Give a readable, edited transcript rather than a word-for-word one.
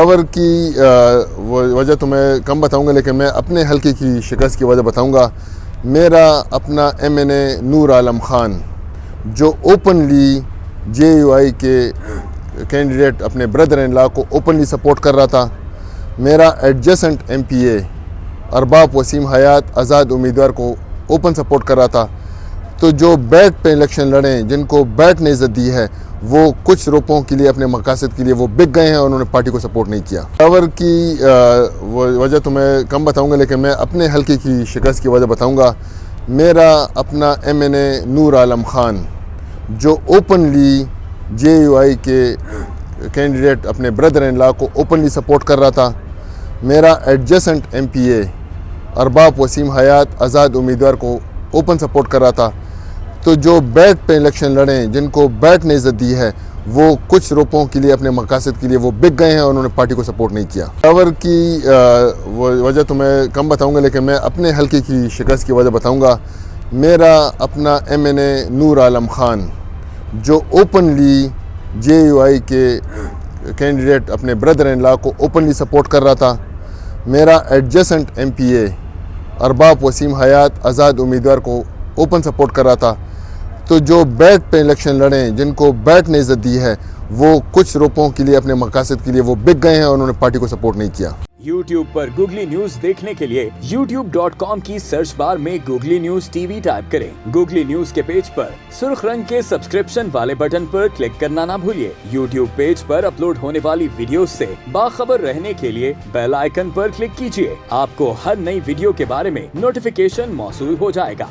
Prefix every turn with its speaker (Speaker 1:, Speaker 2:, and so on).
Speaker 1: پشاور کی وجہ تو میں کم بتاؤں گا، لیکن میں اپنے حلقے کی شکست کی وجہ بتاؤں گا۔ میرا اپنا ایم این اے نور عالم خان جو اوپنلی جے یو آئی کے کینڈیڈیٹ اپنے بردر ان لا کو اوپنلی سپورٹ کر رہا تھا، میرا ایڈجسنٹ ایم پی اے ارباب وسیم حیات آزاد امیدوار کو اوپن سپورٹ کر رہا تھا، تو جو بیٹ پہ الیکشن لڑیں، جن کو بیٹ نے عزت دی ہے، وہ کچھ روپوں کے لیے اپنے مقاصد کے لیے وہ بک گئے ہیں اور انہوں نے پارٹی کو سپورٹ نہیں کیا۔ پشاور کی وجہ تو میں کم بتاؤں گا، لیکن میں اپنے حلقے کی شکست کی وجہ بتاؤں گا۔ میرا اپنا ایم این اے نور عالم خان جو اوپنلی جے یو آئی کے کینڈیڈیٹ اپنے بردر ان لا کو اوپنلی سپورٹ کر رہا تھا، میرا ایڈجسنٹ ایم پی اے ارباب وسیم حیات آزاد امیدوار کو اوپن سپورٹ کر رہا تھا، تو جو بیٹ پہ الیکشن لڑیں، جن کو بیٹ نے عزت دی ہے، وہ کچھ روپوں کے لیے اپنے مقاصد کے لیے وہ بک گئے ہیں اور انہوں نے پارٹی کو سپورٹ نہیں کیا۔ پشاور کی وجہ تو میں کم بتاؤں گا، لیکن میں اپنے حلقے کی شکست کی وجہ بتاؤں گا۔ میرا اپنا ایم این اے نور عالم خان جو اوپنلی جے یو آئی کے کینڈیڈیٹ اپنے بردر ان لا کو اوپنلی سپورٹ کر رہا تھا، میرا ایڈجسنٹ ایم پی اے ارباب وسیم حیات آزاد امیدوار کو اوپن سپورٹ کر رہا تھا، تو جو بیٹ پہ الیکشن لڑیں، جن کو بیٹ نے عزت دی ہے، وہ کچھ روپوں کے لیے اپنے مقاصد کے لیے وہ بک گئے ہیں اور انہوں نے پارٹی کو سپورٹ نہیں کیا۔
Speaker 2: YouTube پر گوگلی نیوز دیکھنے کے لیے youtube.com کی سرچ بار میں googly news T V type کریں۔ گوگلی نیوز کے پیج پر سرخ رنگ کے سبسکرپشن والے بٹن پر کلک کرنا نہ بھولیے۔ YouTube پیج پر اپلوڈ ہونے والی ویڈیوز سے باخبر رہنے کے لیے بیل آئیکن پر کلک کیجیے۔ آپ کو ہر نئی ویڈیو کے بارے میں نوٹیفیکیشن موصول ہو جائے گا۔